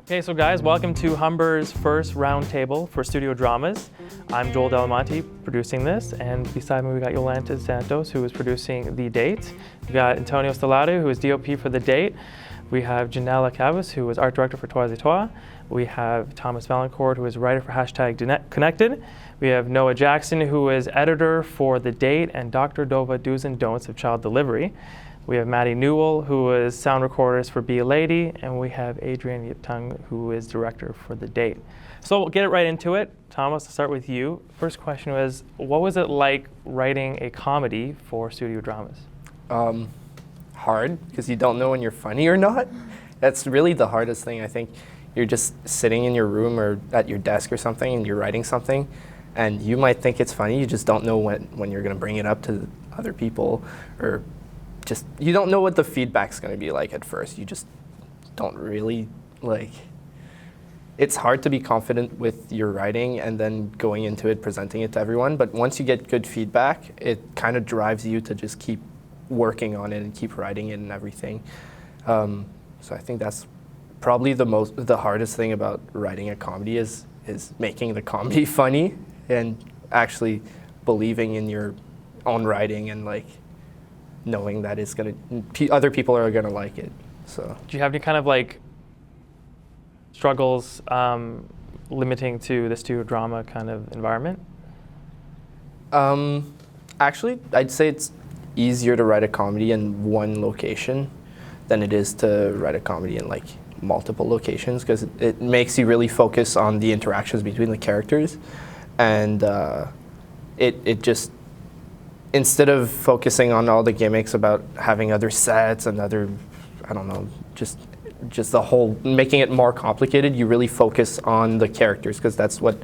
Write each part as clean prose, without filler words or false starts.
Okay, so guys, welcome to Humber's first roundtable for studio dramas. I'm Joel Delamonte producing this, and beside me we got Yolanta Santos, who is producing The Date. We got Antonio Stellato, who is DOP for The Date. We have Janella Cavas, who is art director for Toits et Toi. We have Thomas Valancourt, who is writer for #Connected. We have Noah Jackson, who is editor for The Date and Dr. Dova Do's and Don'ts of Child Delivery. We have Maddie Newell, who is sound recordist for Be a Lady, and we have Adrian Yiptung, who is director for The Date. So we'll get it right into it. Thomas, I'll start with you. First question was, what was it like writing a comedy for studio dramas? Hard, because you don't know when you're funny or not. That's really the hardest thing, I think. You're just sitting in your room or at your desk or something, and you're writing something, and you might think it's funny, you just don't know when you're going to bring it up to other people, or you don't know what the feedback's going to be like at first. You just don't really, it's hard to be confident with your writing and then going into it, presenting it to everyone. But once you get good feedback, it kind of drives you to just keep working on it and keep writing it and everything. So I think that's probably the hardest thing about writing a comedy is making the comedy funny and actually believing in your own writing and knowing that other people are gonna like it. So, do you have any kind of struggles limiting to the studio drama kind of environment? Actually, I'd say it's easier to write a comedy in one location than it is to write a comedy in multiple locations, because it makes you really focus on the interactions between the characters, and it just, instead of focusing on all the gimmicks about having other sets and other, I don't know, just the whole, making it more complicated, you really focus on the characters, because that's what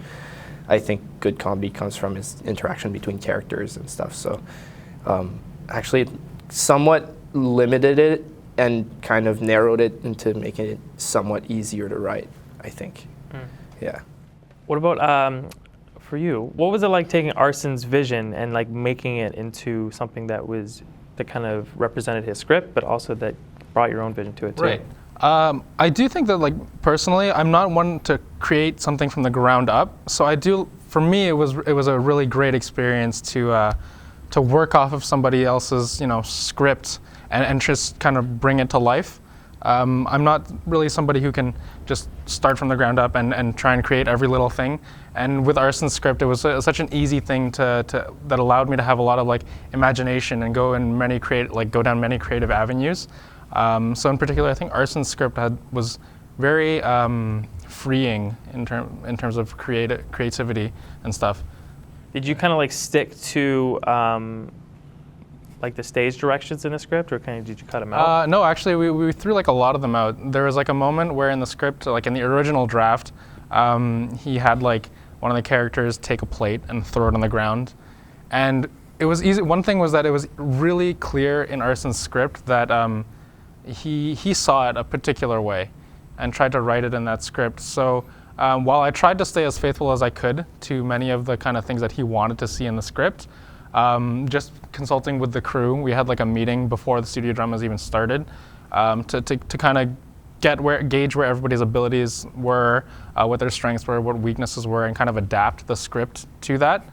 I think good comedy comes from, is interaction between characters and stuff. So actually, it somewhat limited it and kind of narrowed it into making it somewhat easier to write, I think. Yeah. What about for you? What was it like taking Arson's vision and making it into something that kind of represented his script, but also that brought your own vision to it too? Right. I do think that personally, I'm not one to create something from the ground up. So for me, it was a really great experience to work off of somebody else's script and just kind of bring it to life. I'm not really somebody who can just start from the ground up and try and create every little thing. And with Arson's script, it was such an easy thing that allowed me to have a lot of imagination and go down many creative avenues. So in particular, I think Arson's script was very freeing in terms of creativity and stuff. Did you kind of stick to the stage directions in the script, or did you cut them out? No, actually, we threw a lot of them out. There was a moment where in the script, in the original draft, he had one of the characters take a plate and throw it on the ground, and it was easy. One thing was that it was really clear in Arson's script that he saw it a particular way, and tried to write it in that script. So while I tried to stay as faithful as I could to many of the kind of things that he wanted to see in the script, just consulting with the crew, we had a meeting before the studio dramas even started to kind of gauge where everybody's abilities were, what their strengths were, what weaknesses were, and kind of adapt the script to that.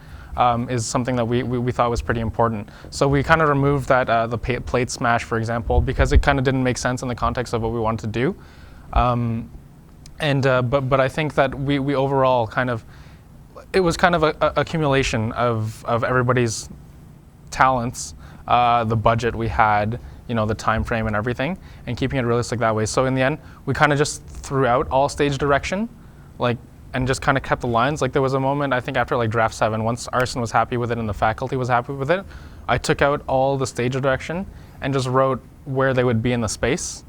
Is something that we thought was pretty important. So we kind of removed that the plate smash, for example, because it kind of didn't make sense in the context of what we wanted to do. But I think that we overall it was kind of a accumulation of everybody's talents, the budget we had, the time frame and everything, and keeping it realistic that way. So in the end, we kind of just threw out all stage direction, and just kind of kept the lines. There was a moment, I think after draft 7, once Arson was happy with it and the faculty was happy with it, I took out all the stage direction and just wrote where they would be in the space,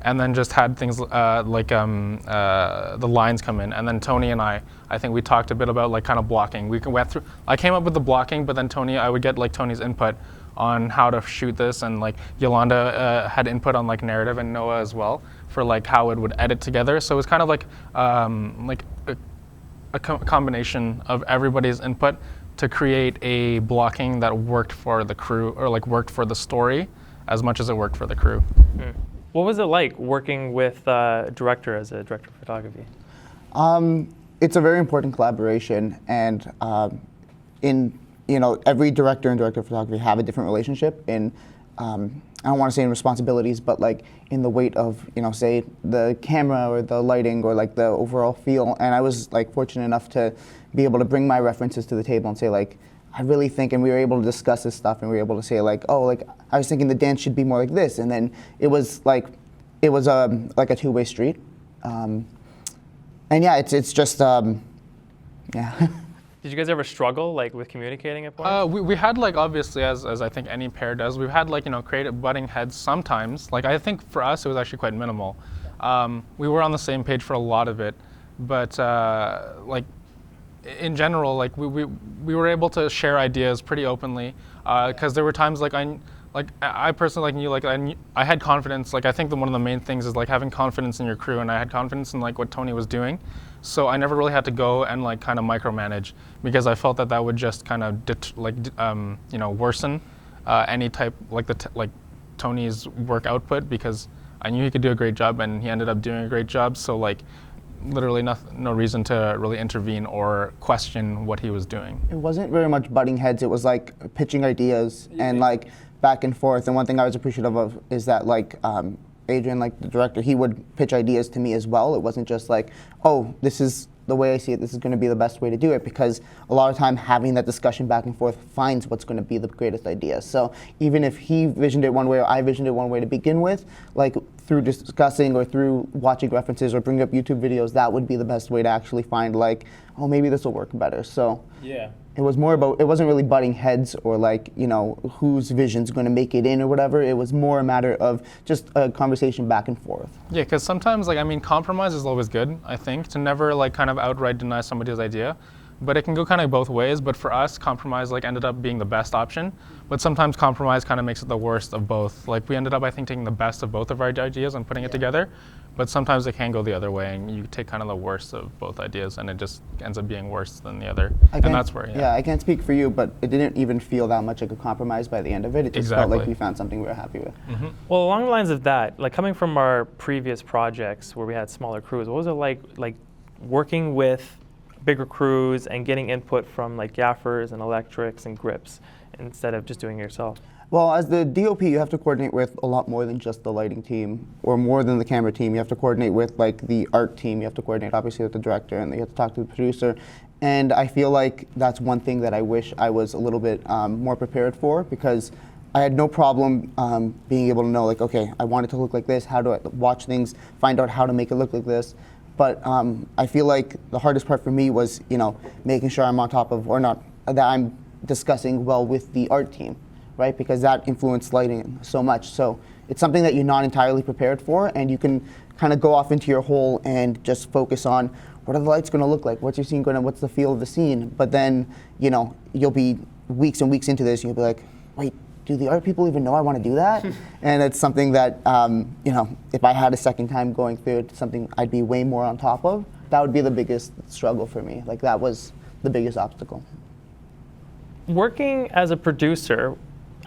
and then just had things the lines come in. And then Tony and I think we talked a bit about kind of blocking. We went through, I came up with the blocking, but then I would get Tony's input on how to shoot this, and Yolanda had input on narrative, and Noah as well for how it would edit together. So it was kind of a combination of everybody's input to create a blocking that worked for the crew, or worked for the story as much as it worked for the crew. What was it like working with a director as a director of photography? It's a very important collaboration, and every director and director of photography have a different relationship in, I don't want to say in responsibilities, but like in the weight of, say the camera or the lighting or like the overall feel. And I was like fortunate enough to be able to bring my references to the table and say like, I really think, and we were able to discuss this stuff, and we were able to say like, oh, like I was thinking the dance should be more like this, and then it was like a two-way street, and yeah, it's just yeah. Did you guys ever struggle like with communicating at points? We had like obviously as I think any pair does, we've had like creative butting heads sometimes. Like I think for us it was actually quite minimal. We were on the same page for a lot of it, but like in general, like we were able to share ideas pretty openly because there were times like I personally knew I had confidence. Like I think that one of the main things is like having confidence in your crew, and I had confidence in like what Tony was doing. So I never really had to go and like kind of micromanage because I felt that would just kind of worsen any type like Tony's work output, because I knew he could do a great job and he ended up doing a great job. So like literally no reason to really intervene or question what he was doing. It wasn't very much butting heads. It was like pitching ideas and like back and forth. And one thing I was appreciative of is that like Adrian, like the director, he would pitch ideas to me as well. It wasn't just like, oh, this is the way I see it, this is going to be the best way to do it, because a lot of time having that discussion back and forth finds what's going to be the greatest idea. So even if he visioned it one way or I visioned it one way to begin with, like through discussing or through watching references or bringing up YouTube videos, that would be the best way to actually find like, oh, maybe this will work better. So yeah. It was more about, it wasn't really butting heads or like, whose vision's going to make it in or whatever. It was more a matter of just a conversation back and forth. Yeah, because sometimes, compromise is always good, I think, to never kind of outright deny somebody's idea. But it can go kind of both ways. But for us, compromise ended up being the best option. But sometimes compromise kind of makes it the worst of both. Like we ended up, I think, taking the best of both of our ideas and putting it together. But sometimes it can go the other way, and you take kind of the worst of both ideas, and it just ends up being worse than the other. And that's where, yeah, I can't speak for you, but it didn't even feel that much like a compromise by the end of it. It just felt like we found something we were happy with. Mm-hmm. Well, along the lines of that, like coming from our previous projects where we had smaller crews, what was it like working with bigger crews and getting input from like gaffers and electrics and grips instead of just doing it yourself? Well, as the DOP, you have to coordinate with a lot more than just the lighting team or more than the camera team. You have to coordinate with like the art team. You have to coordinate obviously with the director, and you have to talk to the producer. And I feel like that's one thing that I wish I was a little bit more prepared for, because I had no problem being able to know like, okay, I want it to look like this. How do I watch things, find out how to make it look like this? But I feel like the hardest part for me was, making sure I'm on top of, or not, that I'm discussing well with the art team, right? Because that influenced lighting so much. So it's something that you're not entirely prepared for, and you can kind of go off into your hole and just focus on what are the lights going to look like, what's your scene going to, what's the feel of the scene. But then, you'll be weeks and weeks into this, and you'll be like, wait, do the art people even know I want to do that? And it's something that, if I had a second time going through it, something I'd be way more on top of. That would be the biggest struggle for me. Like that was the biggest obstacle. Working as a producer,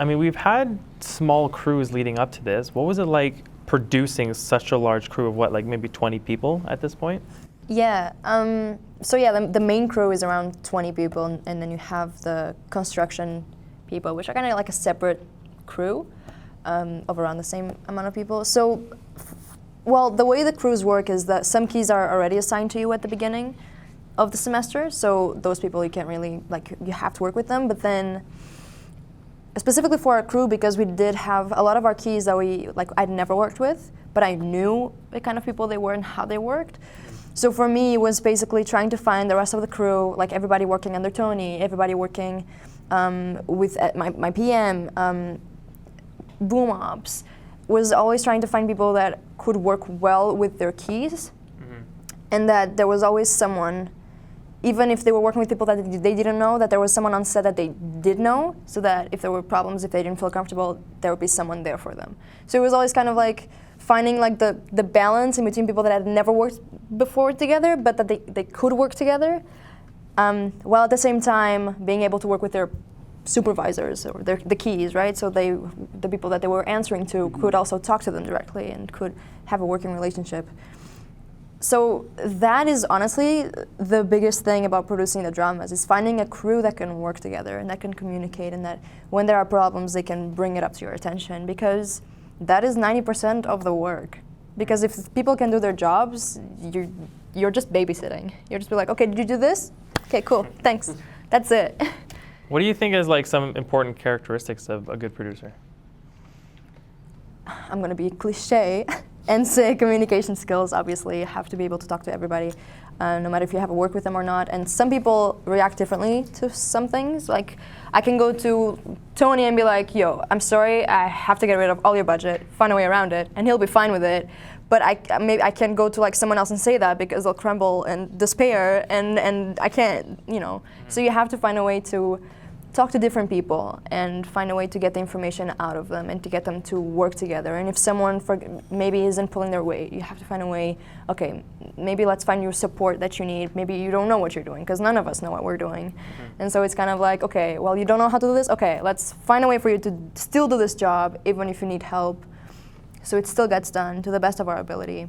we've had small crews leading up to this. What was it like producing such a large crew of like maybe 20 people at this point? Yeah, the main crew is around 20 people, and then you have the construction people, which are kind of like a separate crew of around the same amount of people. So, the way the crews work is that some keys are already assigned to you at the beginning of the semester, so those people you can't really, you have to work with them. But then, specifically for our crew, because we did have a lot of our keys that I'd never worked with, but I knew the kind of people they were and how they worked. So for me, it was basically trying to find the rest of the crew, like everybody working under Tony, everybody working with my PM, boom ops, was always trying to find people that could work well with their keys, and that there was always someone, even if they were working with people that they didn't know, that there was someone on set that they did know, so that if there were problems, if they didn't feel comfortable, there would be someone there for them. So it was always kind of like finding the balance in between people that had never worked before together, but that they could work together, while at the same time being able to work with their supervisors or the keys, right? So the people that they were answering to could also talk to them directly and could have a working relationship. So that is honestly the biggest thing about producing the dramas, is finding a crew that can work together and that can communicate, and that when there are problems they can bring it up to your attention, because that is 90% of the work. Because if people can do their jobs, you're just babysitting. You're just be like, okay, did you do this? Okay, cool, thanks. That's it. What do you think is like some important characteristics of a good producer? I'm gonna be cliche and say communication skills. Obviously, you have to be able to talk to everybody, no matter if you have a work with them or not. And some people react differently to some things. Like, I can go to Tony and be like, yo, I'm sorry, I have to get rid of all your budget, find a way around it, and he'll be fine with it. But maybe I can't go to like someone else and say that, because they'll crumble in despair, and I can't, you know. So you have to find a way to talk to different people and find a way to get the information out of them and to get them to work together. And if someone maybe isn't pulling their weight, you have to find a way, okay, maybe let's find you support that you need. Maybe you don't know what you're doing, because none of us know what we're doing. And so it's kind of like, okay, well, you don't know how to do this? Okay, let's find a way for you to still do this job, even if you need help, so it still gets done to the best of our ability.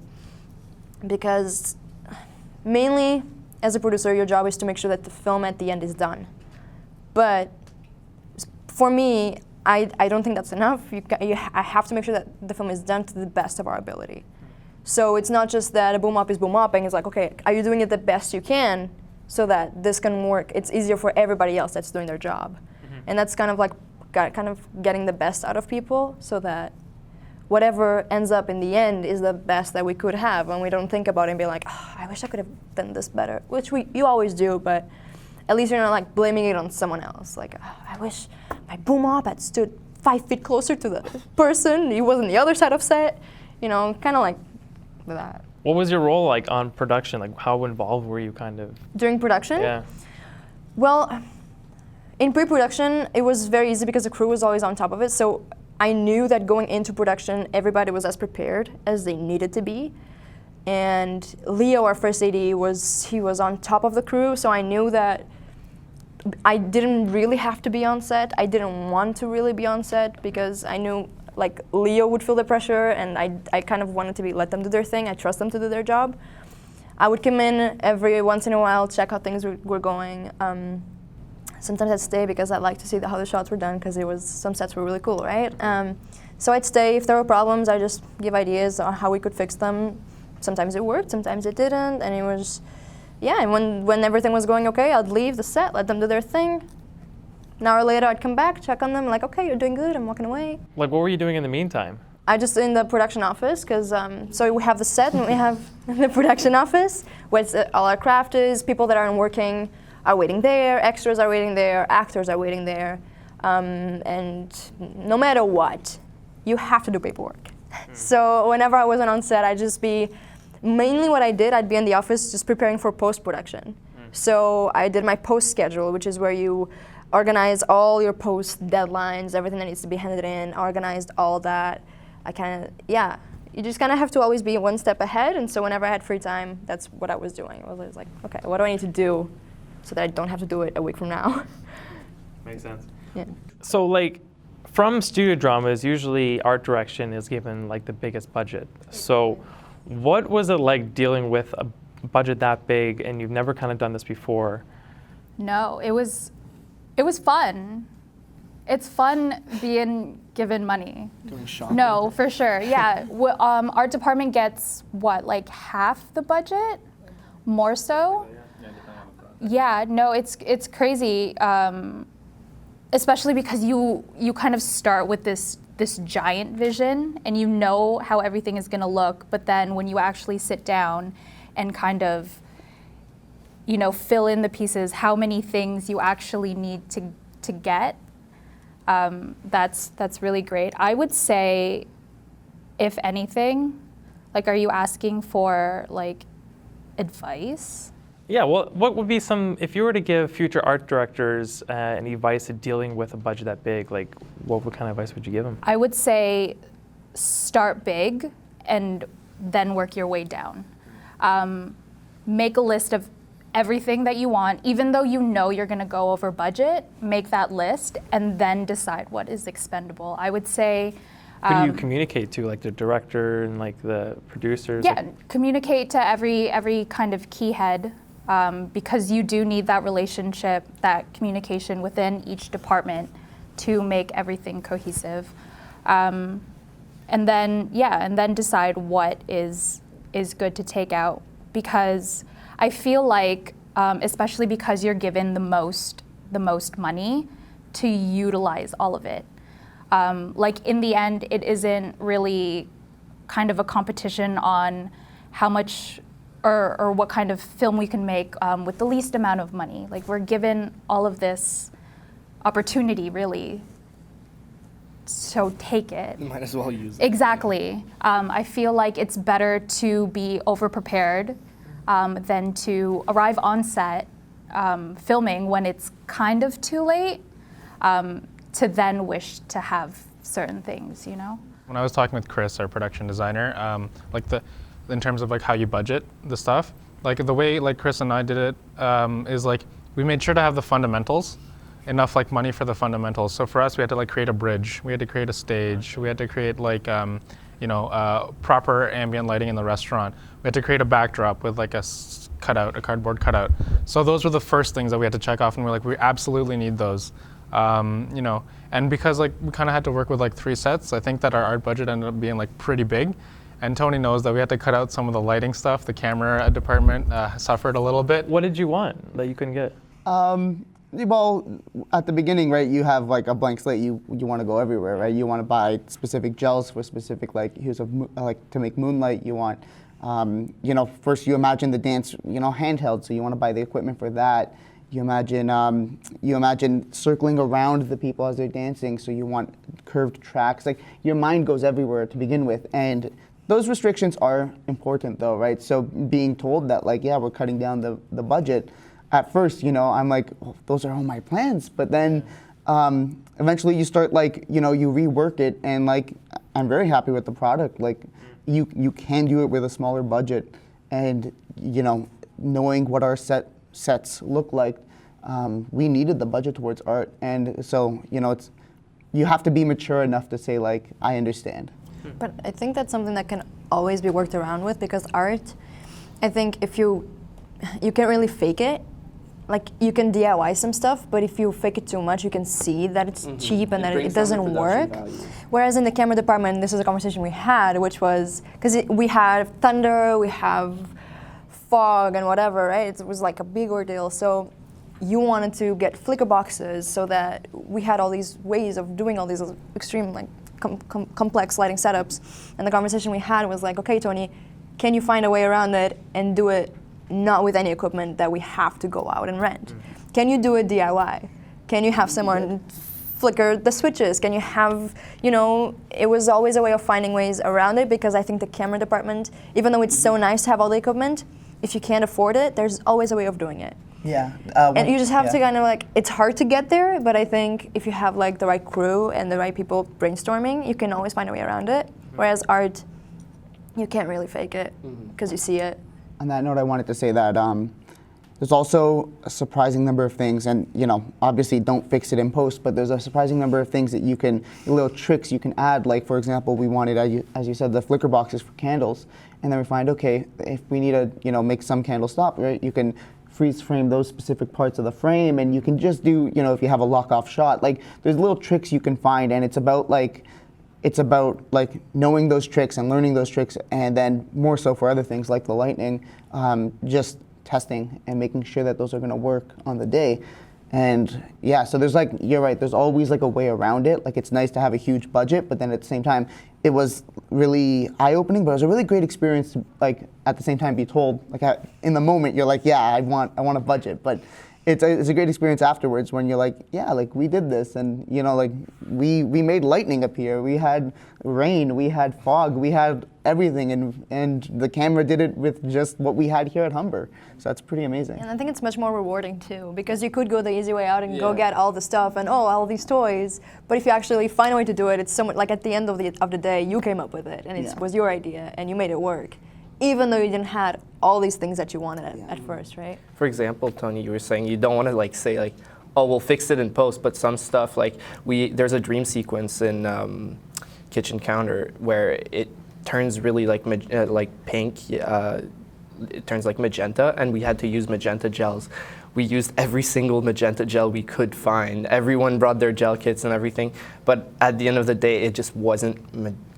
Because mainly, as a producer, your job is to make sure that the film at the end is done. But for me, I don't think that's enough. I have to make sure that the film is done to the best of our ability. So it's not just that a boom up is boom upping. It's like, okay, are you doing it the best you can so that this can work? It's easier for everybody else that's doing their job. And that's kind of like getting the best out of people, so that whatever ends up in the end is the best that we could have, and we don't think about it and be like, oh, I wish I could have done this better, which you always do, but at least you're not like blaming it on someone else. Like, oh, I wish my boom op had stood 5 feet closer to the person. He was on the other side of set. You know, kind of like that. What was your role like on production? Like, how involved were you kind of? During production? Yeah. Well, in pre-production, it was very easy because the crew was always on top of it. So I knew that going into production, everybody was as prepared as they needed to be. And Leo, our first AD, he was on top of the crew, so I knew that I didn't really have to be on set. I didn't want to really be on set, because I knew like Leo would feel the pressure, and I kind of wanted to let them do their thing. I trust them to do their job. I would come in every once in a while, check how things were going. Sometimes I'd stay because I'd like to see how the shots were done, because some sets were really cool, right? So I'd stay. If there were problems, I'd just give ideas on how we could fix them. Sometimes it worked, sometimes it didn't, and it was, yeah, and when everything was going okay, I'd leave the set, let them do their thing. An hour later, I'd come back, check on them, like, okay, you're doing good, I'm walking away. Like, what were you doing in the meantime? I just in the production office, because so we have the set and we have the production office, where all our craft is, people that aren't working are waiting there, extras are waiting there, actors are waiting there, and no matter what, you have to do paperwork. So whenever I wasn't on set, I'd just be, mainly what I did, I'd be in the office just preparing for post-production. So I did my post schedule, which is where you organize all your post deadlines, everything that needs to be handed in, organized all that. You just kind of have to always be one step ahead, and so whenever I had free time, that's what I was doing. I was always like, okay, what do I need to do so that I don't have to do it a week from now? Makes sense. Yeah. So like, from studio dramas, usually art direction is given like the biggest budget. So what was it like dealing with a budget that big, and you've never kind of done this before? No, it was fun. It's fun being given money. Doing shopping. No, for sure, yeah. Art department gets what, like half the budget? More so? Yeah, no, it's crazy. Especially because you kind of start with this giant vision, and you know how everything is going to look, but then when you actually sit down and kind of, you know, fill in the pieces, how many things you actually need to get, that's really great. I would say, if anything, like, are you asking for like advice? Yeah, well, what would be if you were to give future art directors any advice to dealing with a budget that big, like, what kind of advice would you give them? I would say start big and then work your way down. Make a list of everything that you want, even though you know you're going to go over budget, make that list and then decide what is expendable. I would say Who do you communicate to, like the director and like the producers? yeah, communicate to every kind of key head, because you do need that relationship, that communication within each department to make everything cohesive. And then decide what is good to take out, because I feel like, especially because you're given the most money, to utilize all of it. Like in the end, it isn't really kind of a competition on how much or what kind of film we can make with the least amount of money. Like we're given all of this opportunity, really. So take it. You might as well use it. Exactly. I feel like it's better to be over-prepared than to arrive on set filming when it's kind of too late, to then wish to have certain things, you know? When I was talking with Chris, our production designer, in terms of like how you budget the stuff, like the way like Chris and I did it is like we made sure to have the fundamentals, enough like money for the fundamentals. So for us, we had to like create a bridge, we had to create a stage, we had to create like proper ambient lighting in the restaurant. We had to create a backdrop with like a cardboard cutout. So those were the first things that we had to check off, and we're like, we absolutely need those. And because like we kind of had to work with like 3 sets, I think that our art budget ended up being like pretty big. And Tony knows that we had to cut out some of the lighting stuff. The camera department suffered a little bit. What did you want that you couldn't get? Well, at the beginning, right, you have like a blank slate. You want to go everywhere, right? You want to buy specific gels for specific like hues of to make moonlight. You want, first you imagine the dance, handheld. So you want to buy the equipment for that. You imagine circling around the people as they're dancing. So you want curved tracks. Like your mind goes everywhere to begin with, and those restrictions are important, though, right? So being told that, like, yeah, we're cutting down the budget. At first, I'm like, oh, those are all my plans. But then eventually you start like, you rework it, and like, I'm very happy with the product. Like, you can do it with a smaller budget, and knowing what our sets look like, we needed the budget towards art, and so you have to be mature enough to say like, I understand. But I think that's something that can always be worked around with, because art, I think if you can't really fake it. Like you can DIY some stuff, but if you fake it too much, you can see that it's cheap and that it doesn't work. Whereas in the camera department, this is a conversation we had, which was, because we had thunder, we have fog and whatever, right? It was like a big ordeal. So you wanted to get flicker boxes so that we had all these ways of doing all these extreme, like complex lighting setups. And the conversation we had was like, okay, Tony, can you find a way around it and do it not with any equipment that we have to go out and rent? Can you do it DIY? Can you have someone flicker the switches? Can you have, it was always a way of finding ways around it, because I think the camera department, even though it's so nice to have all the equipment, if you can't afford it, there's always a way of doing it. Yeah. And you just have to kind of like, it's hard to get there, but I think if you have like the right crew and the right people brainstorming, you can always find a way around it. Whereas art, you can't really fake it because you see it. On that note, I wanted to say that there's also a surprising number of things, and obviously don't fix it in post, but there's a surprising number of things that little tricks you can add. Like for example, we wanted, as you said, the flicker boxes for candles, and then we find, okay, if we need to make some candles stop, right? You can freeze frame those specific parts of the frame, and you can just do, if you have a lock off shot, like there's little tricks you can find, and it's about knowing those tricks and learning those tricks, and then more so for other things like the lightning, just testing and making sure that those are going to work on the day. And yeah, so there's you're right, there's always a way around it. Like it's nice to have a huge budget, but then at the same time, it was really eye-opening, but it was a really great experience to at the same time be told, in the moment you're like, yeah, I want a budget, but it's a great experience afterwards when you're like, yeah, we did this, and we made lightning appear, we had rain, we had fog, we had everything, and the camera did it with just what we had here at Humber. So that's pretty amazing. And I think it's much more rewarding too, because you could go the easy way out and go get all the stuff and all these toys, but if you actually find a way to do it, it's so much, at the end of the day, you came up with it, and it was your idea, and you made it work. even though you didn't had all these things that you wanted at first, right? For example, Tony, you were saying you don't want to like say like, oh, we'll fix it in post, but some stuff like there's a dream sequence in Kitchen Counter where it turns really like pink, it turns like magenta, and we had to use magenta gels. We used every single magenta gel we could find. Everyone brought their gel kits and everything, but at the end of the day, it just wasn't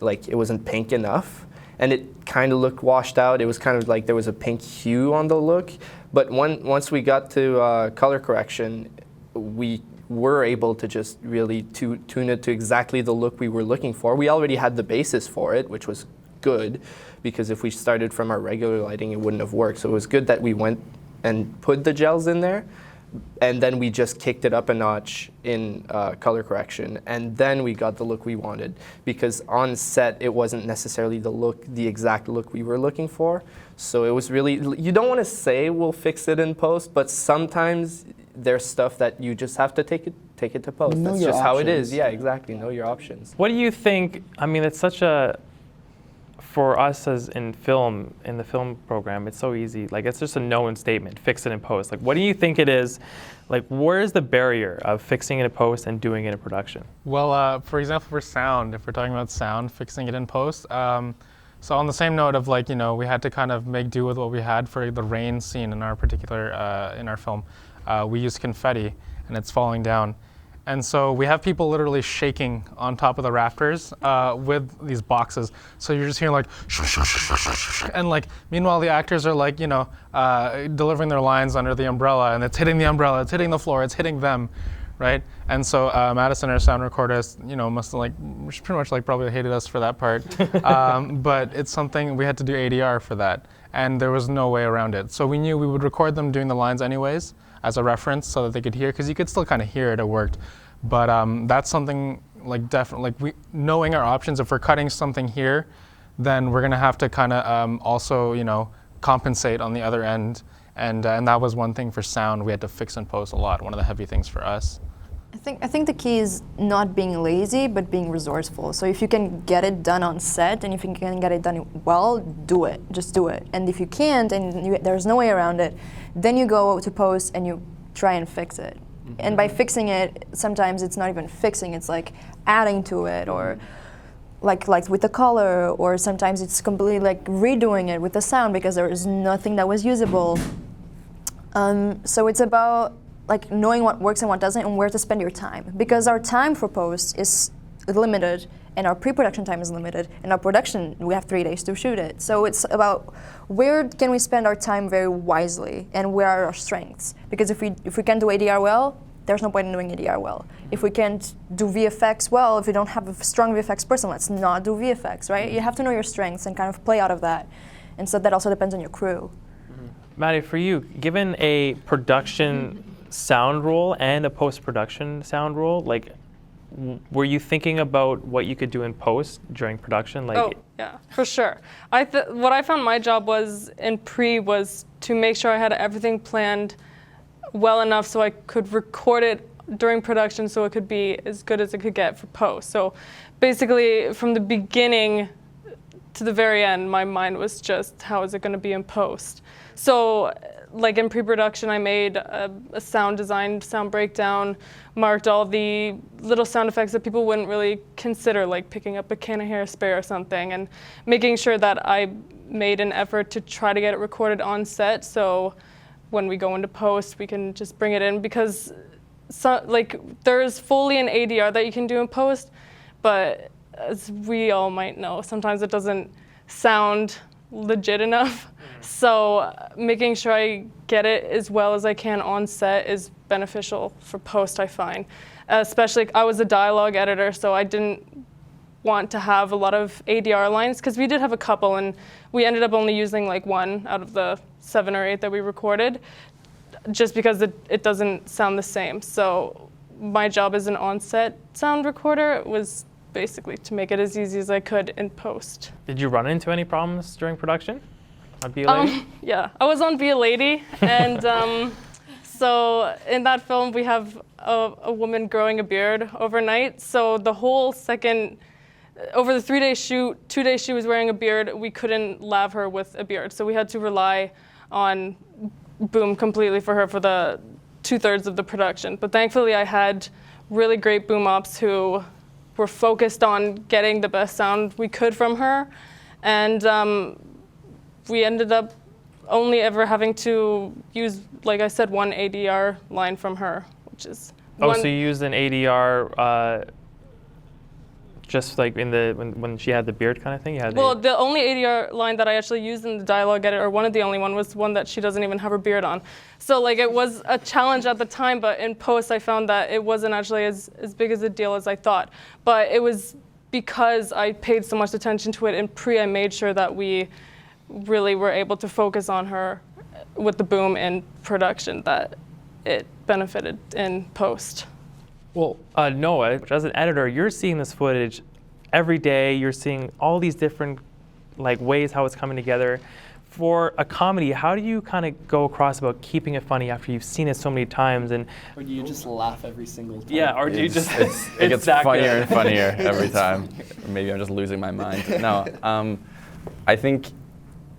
it wasn't pink enough. And it kind of looked washed out. It was kind of like there was a pink hue on the look. But once we got to color correction, we were able to just really tune it to exactly the look we were looking for. We already had the basis for it, which was good, because if we started from our regular lighting, it wouldn't have worked. So it was good that we went and put the gels in there, and then we just kicked it up a notch in color correction, and then we got the look we wanted, because on set it wasn't necessarily the exact look we were looking for. So it was really, you don't want to say we'll fix it in post, but sometimes there's stuff that you just have to take it to post. Know That's your just how it options. is. Yeah, exactly. Know your options. What do you think? I mean, it's such a, for us as in the film program, it's so easy. Like, it's just a known statement, fix it in post. Like, what do you think it is? Like, where's the barrier of fixing it in post and doing it in production? Well, for example, for sound, if we're talking about sound, fixing it in post. So on the same note of like, we had to kind of make do with what we had for the rain scene in our particular, in our film. We used confetti and it's falling down. And so we have people literally shaking on top of the rafters with these boxes. So you're just hearing like, and like, meanwhile the actors are like, delivering their lines under the umbrella, and it's hitting the umbrella, it's hitting the floor, it's hitting them, right? And so Madison, our sound recordist, must have pretty much probably hated us for that part. But it's something, we had to do ADR for that, and there was no way around it. So we knew we would record them doing the lines anyways, as a reference so that they could hear, because you could still kind of hear it worked. But that's something definitely, knowing our options, if we're cutting something here, then we're gonna have to kind of also, compensate on the other end. And that was one thing for sound we had to fix and post a lot, one of the heavy things for us. I think the key is not being lazy, but being resourceful. So if you can get it done on set, and if you can get it done well, do it. Just do it. And if you can't, and there's no way around it, then you go to post and you try and fix it. Mm-hmm. And by fixing it, sometimes it's not even fixing. It's like adding to it, or like with the color, or sometimes it's completely like redoing it with the sound because there is nothing that was usable. So it's about like knowing what works and what doesn't, and where to spend your time, because our time for post is limited, and our pre-production time is limited, and our production, we have 3 days to shoot it. So it's about where can we spend our time very wisely, and where are our strengths, because if we can't do ADR well, there's no point in doing ADR well. If we can't do VFX well, if we don't have a strong VFX person, let's not do VFX, right? You have to know your strengths and kind of play out of that, and so that also depends on your crew. Maddie, for you, given a production sound role and a post-production sound role, like, were you thinking about what you could do in post during production? Like, oh, yeah, for sure. What I found my job was in pre was to make sure I had everything planned well enough so I could record it during production so it could be as good as it could get for post. So basically, from the beginning to the very end, my mind was just, how is it going to be in post? So like in pre-production, I made a sound design, sound breakdown, marked all the little sound effects that people wouldn't really consider, like picking up a can of hairspray or something, and making sure that I made an effort to try to get it recorded on set, so when we go into post, we can just bring it in, because there's fully an ADR that you can do in post, but as we all might know, sometimes it doesn't sound legit enough. So making sure I get it as well as I can on set is beneficial for post, I find. Especially, I was a dialogue editor, so I didn't want to have a lot of ADR lines, because we did have a couple, and we ended up only using like 1 out of the 7 or 8 that we recorded, just because it doesn't sound the same. So my job as an on-set sound recorder was basically to make it as easy as I could in post. did you run into any problems during production on Be a Lady? Yeah, I was on Be a Lady, and so in that film we have a woman growing a beard overnight, so the whole second over the 3-day shoot, 2 days she was wearing a beard. We couldn't lav her with a beard, so we had to rely on boom completely for her for the 2/3 of the production. But thankfully, I had really great boom ops who were focused on getting the best sound we could from her, and we ended up only ever having to use, like I said, one ADR line from her, which is. Oh, so you used an ADR just like in the when she had the beard kind of thing? You had Well, the only ADR line that I actually used in the dialogue edit, or one of the only one, was one that she doesn't even have her beard on. So like it was a challenge at the time, but in post I found that it wasn't actually as big as a deal as I thought. But it was because I paid so much attention to it in pre, I made sure that we really were able to focus on her with the boom in production, that it benefited in post. Well, Noah, as an editor, you're seeing this footage every day. You're seeing all these different like ways how it's coming together. For a comedy, how do you kind of go across about keeping it funny after you've seen it so many times? And Or do you just laugh every single time? yeah, or do you just It gets that funnier good? and funnier every time. Maybe I'm just losing my mind. No, I think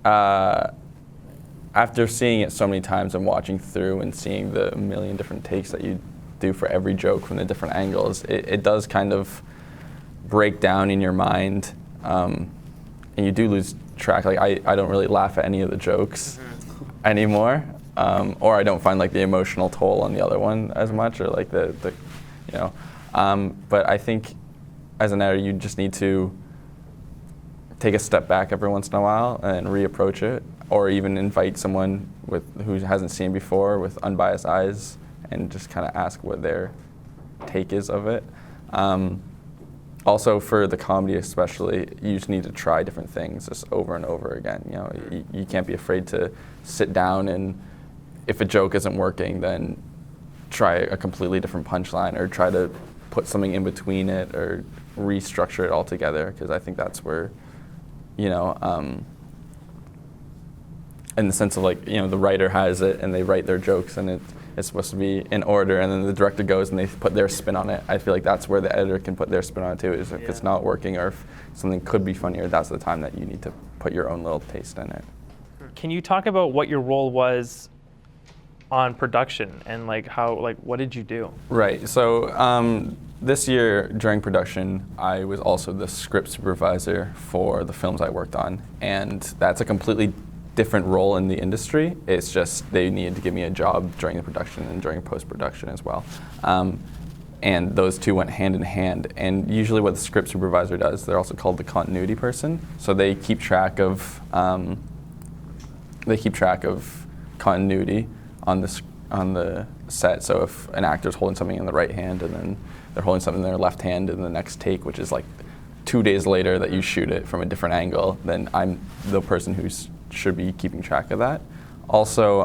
after seeing it so many times and watching through and seeing the million different takes that you do for every joke from the different angles, it does kind of break down in your mind, and you do lose track. Like I don't really laugh at any of the jokes anymore, or I don't find like the emotional toll on the other one as much, or like the you know. But I think as an editor, you just need to take a step back every once in a while and reapproach it, or even invite someone who hasn't seen before with unbiased eyes and just kind of ask what their take is of it. Also, for the comedy especially, you just need to try different things just over and over again. You know, you can't be afraid to sit down and, if a joke isn't working, then try a completely different punchline, or try to put something in between it, or restructure it altogether. Because I think that's where, you know, in the sense of like, you know, the writer has it and they write their jokes and it's supposed to be in order, and then the director goes and they put their spin on it. I feel like that's where the editor can put their spin on it too, is if it's not working or if something could be funnier, that's the time that you need to put your own little taste in it. Can you talk about what your role was on production and like how, like what did you do? Right, so this year during production, I was also the script supervisor for the films I worked on, and that's a completely different role in the industry. It's just they needed to give me a job during the production and during post-production as well. And those two went hand in hand. And usually what the script supervisor does, they're also called the continuity person. So they keep track of continuity on the set. So if an actor's holding something in the right hand and then they're holding something in their left hand in the next take, which is like 2 days later that you shoot it from a different angle, then I'm the person who should be keeping track of that. Also,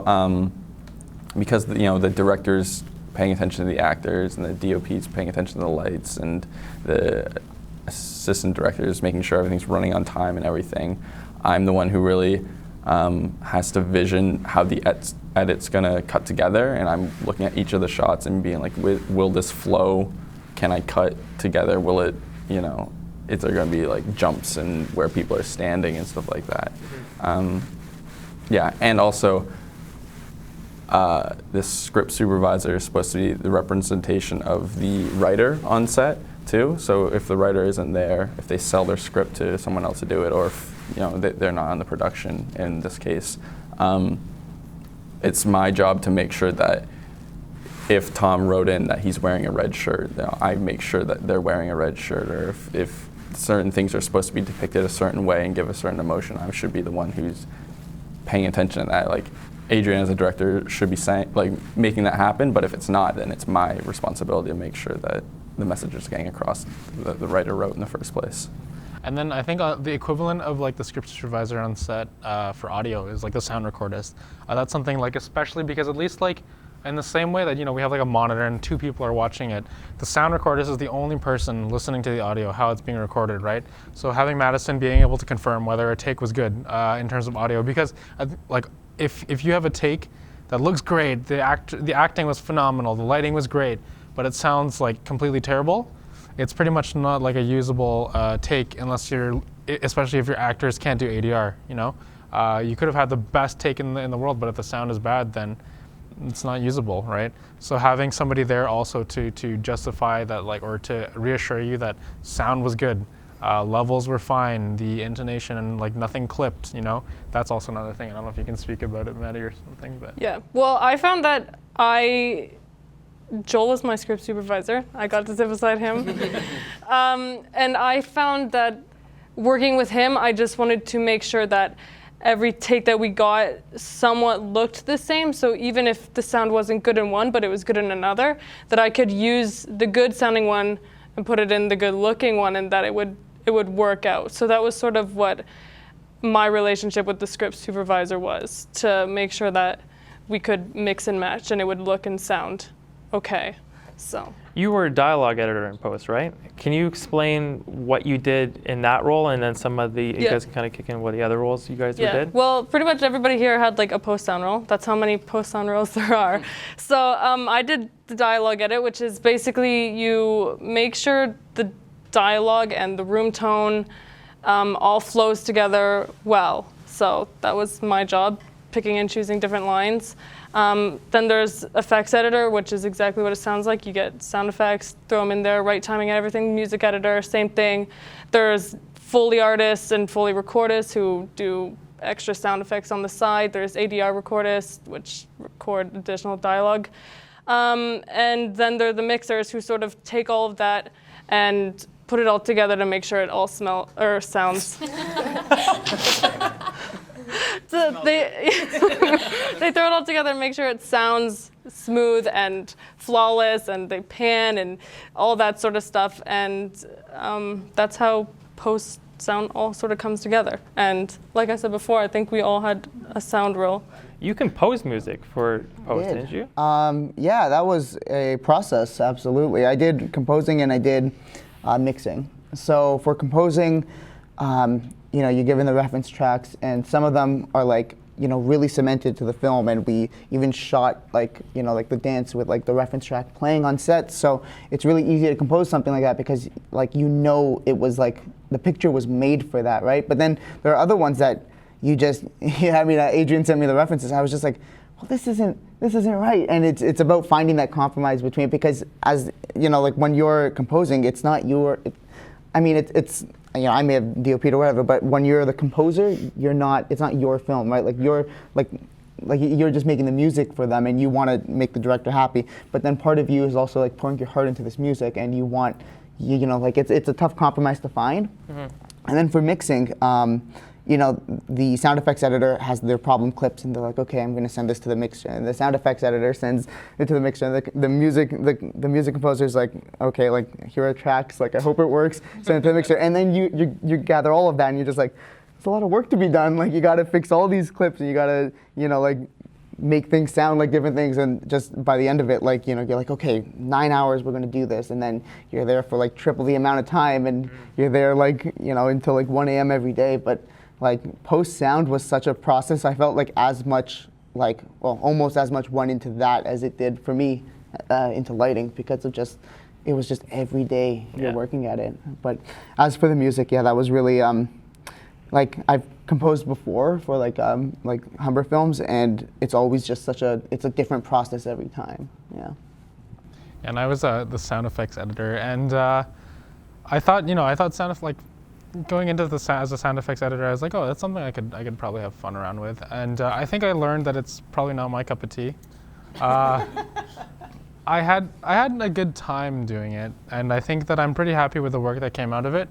because the director's paying attention to the actors and the DOP's paying attention to the lights and the assistant director's making sure everything's running on time and everything, I'm the one who really has to vision how the edit's gonna cut together, and I'm looking at each of the shots and being like, will this flow? Can I cut together? Will it, is there gonna be like jumps and where people are standing and stuff like that? Yeah, and also this script supervisor is supposed to be the representation of the writer on set too. So if the writer isn't there, if they sell their script to someone else to do it, or if they're not on the production in this case, it's my job to make sure that if Tom wrote in that he's wearing a red shirt, I make sure that they're wearing a red shirt, or if certain things are supposed to be depicted a certain way and give a certain emotion, I should be the one who's paying attention to that. Like Adrian as a director should be saying, like, making that happen, but if it's not, then it's my responsibility to make sure that the message is getting across that the writer wrote in the first place. And then I think the equivalent of like the script supervisor on set for audio is like the sound recordist. That's something like, especially because at least like in the same way that we have like a monitor and two people are watching it, the sound recordist is the only person listening to the audio, how it's being recorded, right? So having Madison being able to confirm whether a take was good in terms of audio, because like if you have a take that looks great, the acting was phenomenal, the lighting was great, but it sounds like completely terrible, it's pretty much not like a usable take unless especially if your actors can't do ADR. You know, you could have had the best take in the world, but if the sound is bad, then it's not usable, right? So having somebody there also to justify that, like, or to reassure you that sound was good, levels were fine, the intonation and like nothing clipped, you know, that's also another thing. I don't know if you can speak about it, Maddie, or something, but. Yeah, well, I found that Joel was my script supervisor. I got to sit beside him. And I found that working with him, I just wanted to make sure that every take that we got somewhat looked the same. So even if the sound wasn't good in one, but it was good in another, that I could use the good sounding one and put it in the good looking one, and that it would work out. So that was sort of what my relationship with the script supervisor was, to make sure that we could mix and match and it would look and sound okay. So. You were a dialogue editor in post, right? Can you explain what you did in that role, and then some of the, you guys can kind of kick in what the other roles you guys did? Well, pretty much everybody here had like a post sound role. That's how many post sound roles there are. So I did the dialogue edit, which is basically you make sure the dialogue and the room tone all flows together well. So that was my job, picking and choosing different lines. Then there's effects editor, which is exactly what it sounds like. You get sound effects, throw them in there, right timing and everything. Music editor, same thing. There's Foley artists and Foley recordists who do extra sound effects on the side. There's ADR recordists, which record additional dialogue. And then there are the mixers who sort of take all of that and put it all together to make sure it all sounds. So they throw it all together and make sure it sounds smooth and flawless, and they pan and all that sort of stuff. And that's how post sound all sort of comes together. And like I said before, I think we all had a sound role. You composed music for post, didn't you? Yeah, that was a process, absolutely. I did composing and I did mixing. So for composing, you know, you're given the reference tracks, and some of them are like, you know, really cemented to the film, and we even shot like, you know, like the dance with like the reference track playing on set. So it's really easy to compose something like that because, like, you know, it was like the picture was made for that, right? But then there are other ones that you just, yeah, I mean, Adrian sent me the references. I was just like, well, this isn't right. And it's about finding that compromise between, because as you know, like when you're composing, it's not your. I mean, it's you know, I may have DOP'd or whatever, but when you're the composer, you're not. It's not your film, right? Like you're like you're just making the music for them, and you want to make the director happy. But then part of you is also like pouring your heart into this music, and you want, you know, like it's a tough compromise to find. Mm-hmm. And then for mixing, you know, the sound effects editor has their problem clips, and they're like, okay, I'm going to send this to the mixer, and the sound effects editor sends it to the mixer. And the music composer is like, okay, like here are tracks, like I hope it works. Send it to the mixer, and then you gather all of that, and you're just like, it's a lot of work to be done. Like you got to fix all these clips, and you got to, you know, like make things sound like different things, and just by the end of it, like, you know, you're like, okay, 9 hours, we're going to do this, and then you're there for like triple the amount of time, and you're there like, you know, until like 1 a.m. every day. But like post sound was such a process. I felt like as much, like, well, almost as much went into that as it did for me into lighting, because of just, it was just every day you're working at it. But as for the music, yeah, that was really, like I've composed before for like Humber films, and it's always just it's a different process every time. Yeah. And I was the sound effects editor, and I thought going into as a sound effects editor, I was like, oh, that's something I could probably have fun around with. And I think I learned that it's probably not my cup of tea. I had a good time doing it, and I think that I'm pretty happy with the work that came out of it.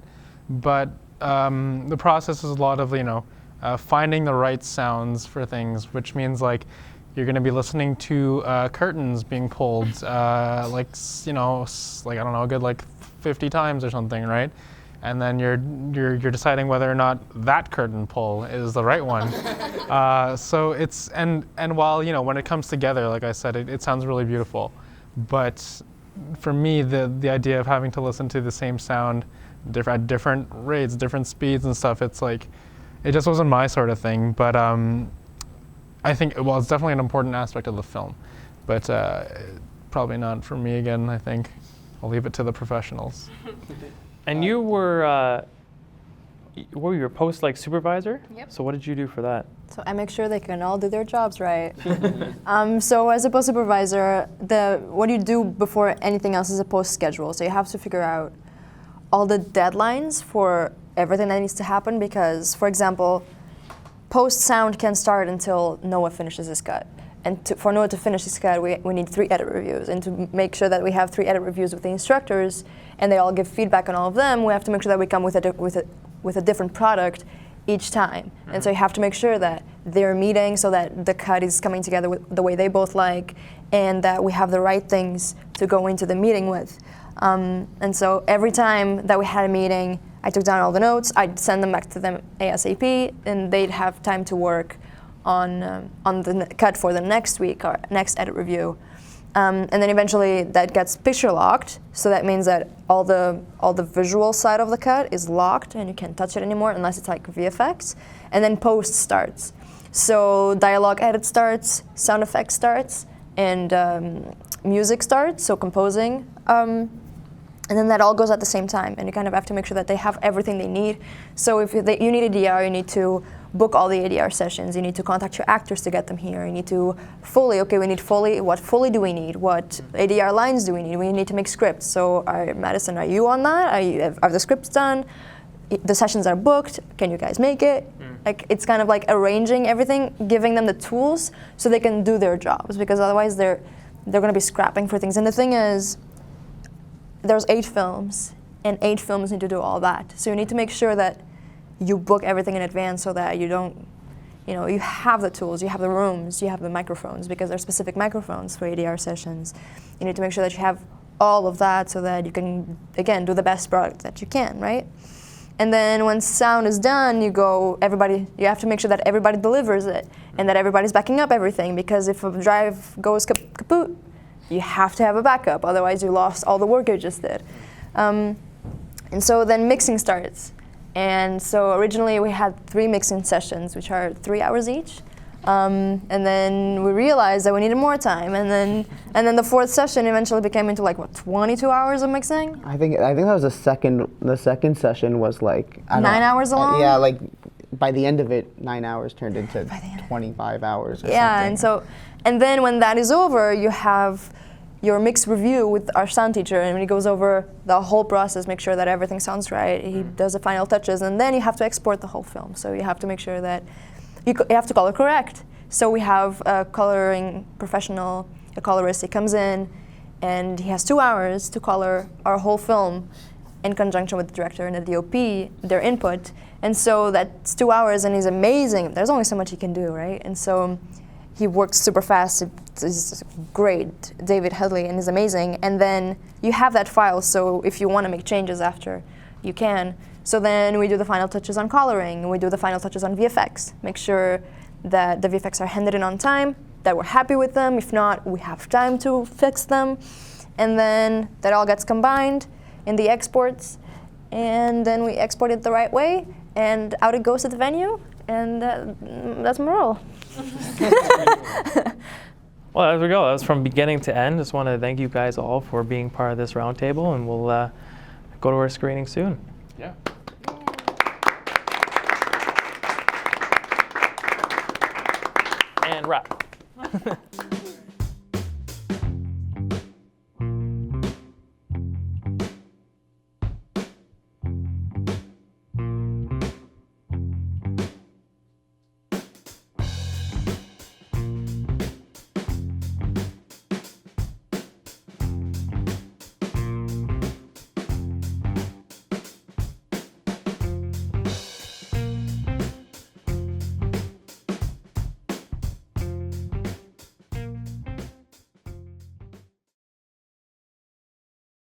But the process is a lot of, you know, finding the right sounds for things, which means like you're going to be listening to curtains being pulled, like, you know, like, I don't know, a good like 50 times or something, right? And then you're deciding whether or not that curtain pull is the right one. So it's, and while, you know, when it comes together, like I said, it sounds really beautiful. But for me, the idea of having to listen to the same sound at different rates, different speeds and stuff, it's like, it just wasn't my sort of thing. But I think, well, it's definitely an important aspect of the film, but probably not for me again, I think. I'll leave it to the professionals. And you were, what were you, a post like supervisor? Yep. So what did you do for that? So I make sure they can all do their jobs right. So as a post supervisor, what you do before anything else is a post schedule. So you have to figure out all the deadlines for everything that needs to happen because, for example, post sound can't start until Noah finishes his cut. And for Noah to finish his cut, we need 3 edit reviews. And to make sure that we have 3 edit reviews with the instructors and they all give feedback on all of them, we have to make sure that we come with a different product each time. And so you have to make sure that they're meeting so that the cut is coming together with the way they both like and that we have the right things to go into the meeting with. And so every time that we had a meeting, I took down all the notes, I'd send them back to them ASAP, and they'd have time to work on the cut for the next week or next edit review. And then eventually that gets picture locked, so that means that all the visual side of the cut is locked and you can't touch it anymore unless it's like VFX. And then post starts. So dialogue edit starts, sound effects starts, and music starts, so composing. And then that all goes at the same time, and you kind of have to make sure that they have everything they need. So if you need ADR, you need to book all the ADR sessions. You need to contact your actors to get them here. You need to Foley. Okay, we need Foley. What Foley do we need? What ADR lines do we need? We need to make scripts. So, Madison, are you on that? Are the scripts done? The sessions are booked. Can you guys make it? Like it's kind of like arranging everything, giving them the tools so they can do their jobs. Because otherwise, they're going to be scrapping for things. And the thing is, there's 8 films, and 8 films need to do all that. So you need to make sure that you book everything in advance so that you don't, you have the tools, you have the rooms, you have the microphones, because there are specific microphones for ADR sessions. You need to make sure that you have all of that so that you can, again, do the best product that you can, right? And then when sound is done, you have to make sure that everybody delivers it and that everybody's backing up everything, because if a drive goes kaput, you have to have a backup, otherwise you lost all the work you just did. And so then mixing starts. And so originally we had 3 mixing sessions, which are 3 hours each. And then we realized that we needed more time. And then the 4th session eventually became into 22 hours of mixing? I think that was the second session was 9 hours long? Yeah, by the end of it, 9 hours turned into 25 hours or something. And then when that is over, you have your mix review with our sound teacher, and he goes over the whole process, make sure that everything sounds right. He does the final touches, and then you have to export the whole film. So you have to make sure that you have to color correct. So we have a coloring professional, a colorist. He comes in, and he has 2 hours to color our whole film in conjunction with the director and the DOP, their input. And so that's 2 hours, and he's amazing. There's only so much he can do, right? And so he works super fast. He's great, David Headley, and he's amazing. And then you have that file, so if you want to make changes after, you can. So then we do the final touches on coloring, we do the final touches on VFX. Make sure that the VFX are handed in on time, that we're happy with them. If not, we have time to fix them. And then that all gets combined in the exports, and then we export it the right way, and out it goes to the venue, and that's my role. Well, there we go. That was from beginning to end. Just want to thank you guys all for being part of this roundtable, and we'll go to our screening soon. Yeah. And wrap.